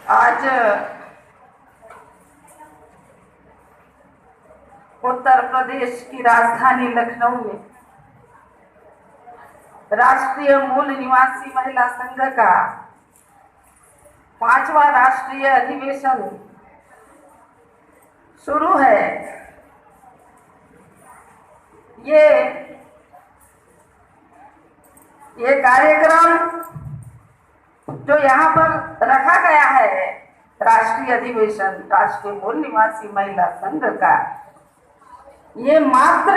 आज उत्तर प्रदेश की राजधानी लखनऊ में राष्ट्रीय मूल निवासी महिला संघ का 5वां राष्ट्रीय अधिवेशन शुरू है। ये कार्यक्रम जो यहाँ पर रखा गया है, राष्ट्रीय अधिवेशन राष्ट्रीय मूल निवासी महिला संघ का, ये मात्र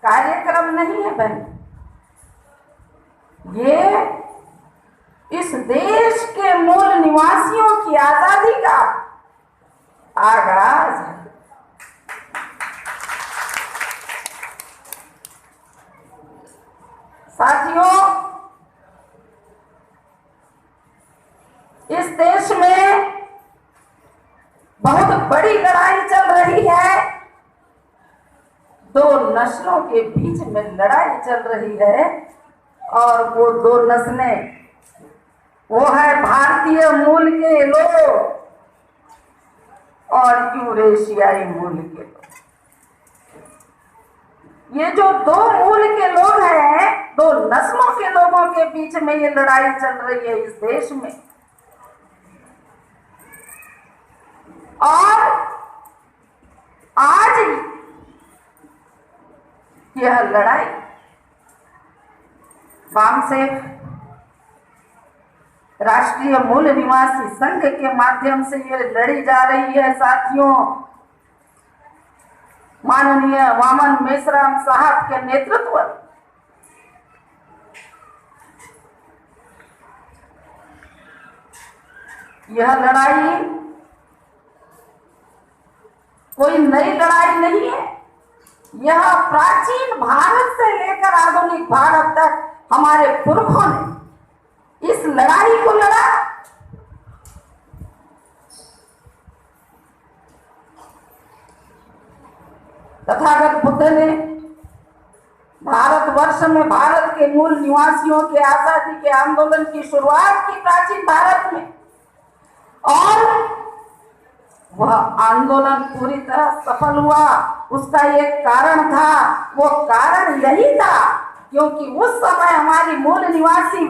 कार्यक्रम नहीं है बहन, ये इस देश के मूल निवासियों की आजादी का आगाज है। साथियों, इस देश में बहुत बड़ी लड़ाई चल रही है। दो नस्लों के बीच में लड़ाई चल रही है और वो दो नस्लें वो है भारतीय मूल के लोग और यूरेशियाई मूल के लोग। ये जो दो मूल के लोग हैं, दो नस्लों के लोगों के बीच में ये लड़ाई चल रही है इस देश में। और आज यह लड़ाई वामसेफ राष्ट्रीय मूल निवासी संघ के माध्यम से ये लड़ी जा रही है। साथियों, माननीय वामन मेश्राम साहब के नेतृत्व, यह लड़ाई कोई नई लड़ाई नहीं है। यह प्राचीन भारत से लेकर आधुनिक भारत तक हमारे पुरखों ने इस लड़ाई को लड़ा। तथागत बुद्ध ने भारतवर्ष में भारत के मूल निवासियों के आजादी के आंदोलन की शुरुआत की प्राचीन भारत में, और वह आंदोलन पूरी तरह सफल हुआ। उसका एक कारण था, वो कारण यही था क्योंकि उस समय हमारी मूल निवासी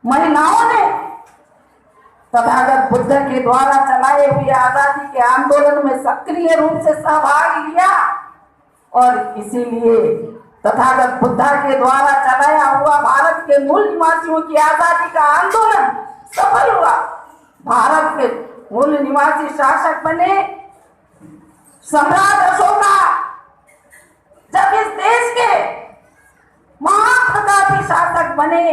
महिलाओं ने तथागत बुद्ध के द्वारा चलाए हुए आजादी के आंदोलन में सक्रिय रूप से सहभाग लिया, और इसीलिए तथागत बुद्ध के द्वारा चलाया हुआ भारत के मूल निवासियों की आजादी का आंदोलन सफल हुआ। भारत के मूल निवासी शासक बने सम्राट अशोका। जब इस देश के महाप्रतापी शासक बने,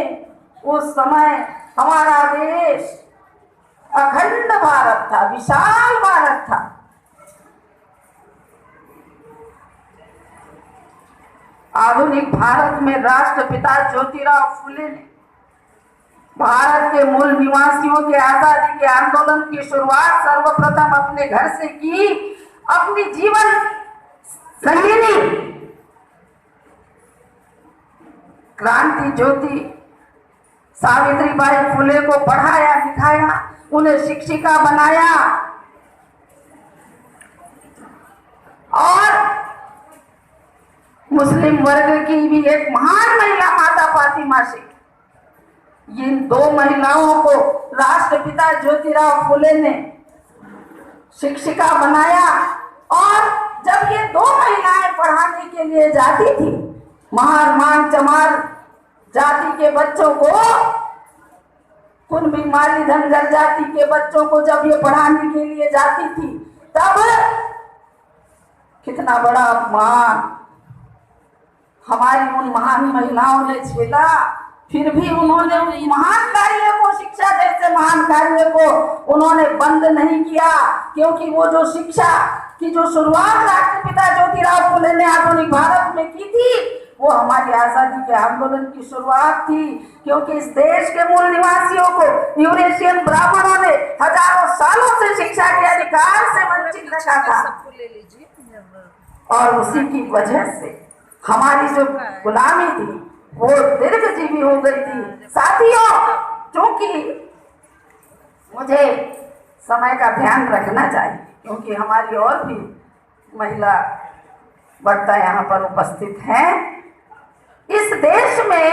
उस समय हमारा देश अखंड भारत था, विशाल भारत था। आधुनिक भारत में राष्ट्रपिता ज्योतिराव फुले ने भारत के मूल निवासियों के आजादी के आंदोलन की शुरुआत सर्वप्रथम अपने घर से की। अपनी जीवन संगिनी क्रांति ज्योति सावित्रीबाई फुले को पढ़ाया लिखाया, उन्हें शिक्षिका बनाया, और मुस्लिम वर्ग की भी एक महान महिला माता फातिमा शेख, इन दो महिलाओं को राष्ट्रपिता ज्योतिराव फुले ने शिक्षिका बनाया। और जब ये दो महिलाएं पढ़ाने के लिए जाती थी, महार मांग चमार जाति के बच्चों को, कुनबी माली धनगर जाति के बच्चों को जब ये पढ़ाने के लिए जाती थी, तब कितना बड़ा अपमान हमारी उन महान महिलाओं ने झेला। फिर भी उन्होंने उस महान कार्य को, शिक्षा जैसे महान कार्य को उन्होंने बंद नहीं किया, क्योंकि वो जो शिक्षा की जो शुरुआत राष्ट्रपिता ज्योतिराव फुले ने आधुनिक भारत में की थी, वो हमारी आजादी के आंदोलन की शुरुआत थी। क्योंकि इस देश के मूल निवासियों को यूरेशियन ब्राह्मणों ने हजारों सालों से शिक्षा के अधिकार से वंचित रखा था, और उसी की वजह से हमारी जो गुलामी थी वो दीर्घजीवी हो गई थी। साथियों, क्योंकि मुझे समय का ध्यान रखना चाहिए, क्योंकि हमारी और भी महिला वक्ता यहाँ पर उपस्थित हैं। इस देश में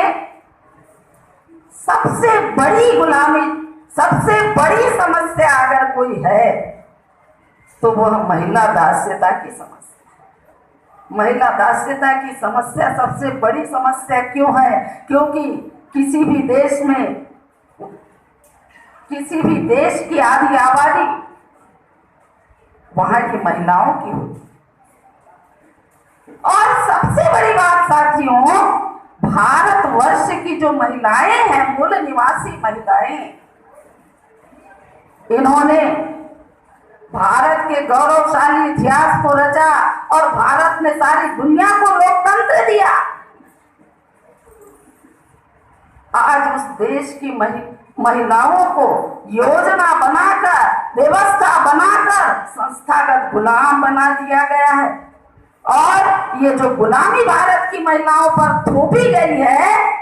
सबसे बड़ी गुलामी, सबसे बड़ी समस्या अगर कोई है तो वह महिला दास्यता की समस्या। महिला दास्यता की समस्या सबसे बड़ी समस्या क्यों है? क्योंकि किसी भी देश में, किसी भी देश की आधी आबादी वहां की महिलाओं की होती। और सबसे बड़ी बात साथियों, भारतवर्ष की जो महिलाएं हैं, मूल निवासी महिलाएं, इन्होंने भारत के गौरवशाली इतिहास को रचा और भारत ने सारी दुनिया को लोकतंत्र दिया। आज उस देश की महिलाओं को योजना बनाकर, व्यवस्था बनाकर संस्थागत गुलाम बना दिया गया है। और ये जो गुलामी भारत की महिलाओं पर थोपी गई है,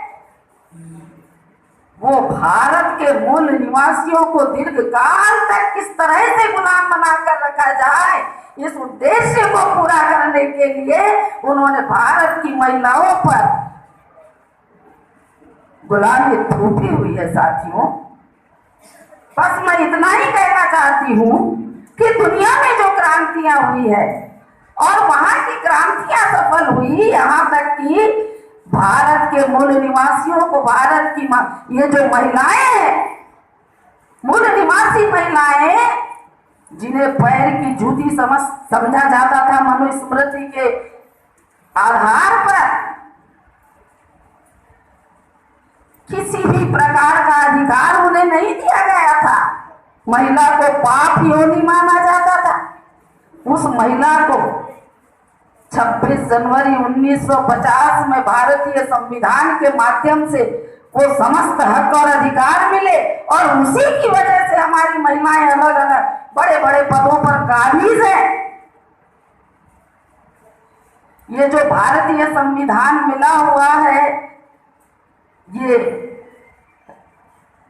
वो भारत के मूल निवासियों को दीर्घकाल तक किस तरह से गुलाम बनाकर रखा जाए, इस उद्देश्य को पूरा करने के लिए उन्होंने भारत की महिलाओं पर गुलामी थोपी हुई है। साथियों, बस मैं इतना ही कहना चाहती हूँ कि दुनिया में जो क्रांतियां हुई है और वहां की क्रांतियां सफल हुई, यहाँ तक कि भारत के मूल निवासियों को, भारत की ये जो महिलाएं हैं, मूल निवासी महिलाएं, जिन्हें पैर की जूती समझा जाता था मनुस्मृति के आधार पर, किसी भी प्रकार का अधिकार उन्हें नहीं दिया गया था। महिला को पाप योनि माना जाता था। उस महिला को 26 जनवरी 1950 में भारतीय संविधान के माध्यम से वो समस्त हक और अधिकार मिले और उसी की वजह से हमारी महिलाएं अलग अलग बड़े बड़े पदों पर काबिज हैं। ये जो भारतीय संविधान मिला हुआ है, ये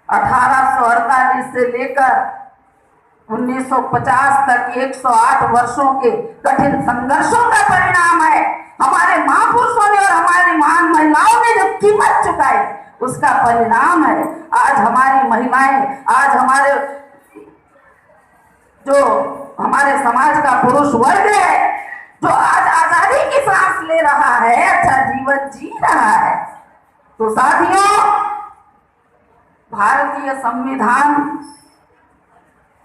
1848 से लेकर 1950 तक 108 वर्षों के कठिन संघर्षों का परिणाम है। हमारे महापुरुषों ने और हमारी महान महिलाओं ने जो कीमत चुकाई, उसका परिणाम है। आज हमारी महिलाएं, आज हमारे समाज का पुरुष वर्ग है, जो आज आजादी की सांस ले रहा है, अच्छा जीवन जी रहा है। तो साथियों, भारतीय संविधान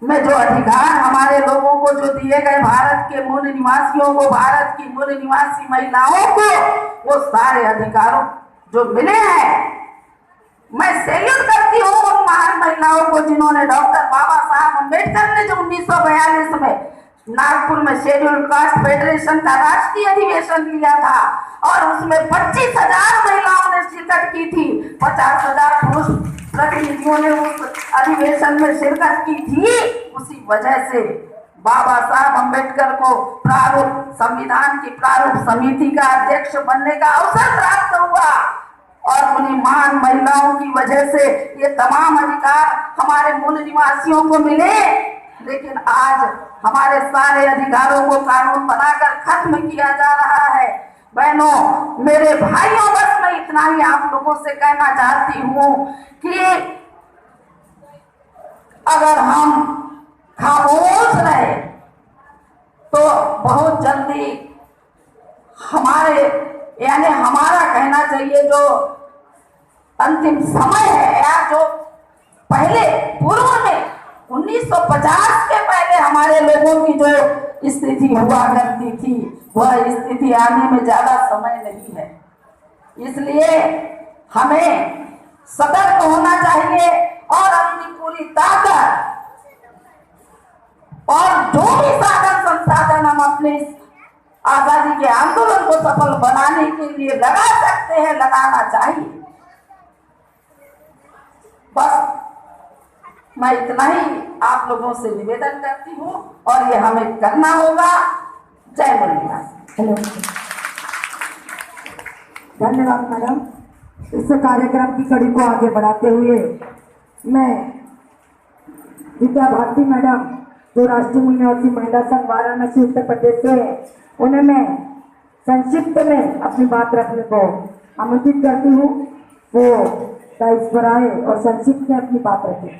में जो अधिकार हमारे लोगों को जो दिए गए, भारत के मूल निवासियों को, भारत की मूल निवासी महिलाओं को, वो सारे अधिकारों जो मिले हैं, मैं सैल्यूट करती हूँ उन महान महिलाओं को जिन्होंने, डॉक्टर बाबा साहब अम्बेडकर ने जो 1942 में नागपुर में शेड्यूल्ड कास्ट फेडरेशन का राष्ट्रीय अधिवेशन लिया था और उसमें 25,000 महिलाओं ने शिरकत की थी, 50,000 पुरुष प्रतिनिधियों ने उस अधिवेशन में शिरकत की थी। उसी वजह से बाबा साहब अम्बेडकर को प्रारूप संविधान की प्रारूप समिति का अध्यक्ष बनने का अवसर प्राप्त हुआ और उन्हीं महान महिलाओं की वजह से ये तमाम अधिकार हमारे मूल निवासियों को मिले। लेकिन आज हमारे सारे अधिकारों को कानून बनाकर खत्म किया जा रहा है। बहनों, मेरे भाइयों, बस मैं इतना ही आप लोगों से कहना चाहती हूँ कि अगर हम खामोश रहे तो बहुत जल्दी हमारे, यानी हमारा कहना चाहिए जो अंतिम समय है, या जो पहले पूर्व में 1950 के पहले हमारे लोगों की जो स्थिति हुआ करती थी, वह स्थिति आने में ज्यादा समय नहीं है। इसलिए हमें सतर्क होना चाहिए और अपनी पूरी ताकत और जो भी साधन संसाधन हम अपने आजादी के आंदोलन को सफल बनाने के लिए लगा सकते हैं, लगाना चाहिए। बस मैं इतना ही आप लोगों से निवेदन करती हूँ और ये हमें करना होगा। जय मुरलीधर। हेलो, धन्यवाद मैडम। इस कार्यक्रम की कड़ी को आगे बढ़ाते हुए मैं विद्या भारती मैडम जो राष्ट्रीय निवासी महिला संघ वाराणसी उत्तर प्रदेश से हैं, उन्हें मैं संक्षिप्त में अपनी बात रखने को आमंत्रित करती हूँ। वो दाइस पर आए और संक्षिप्त में अपनी बात रखें।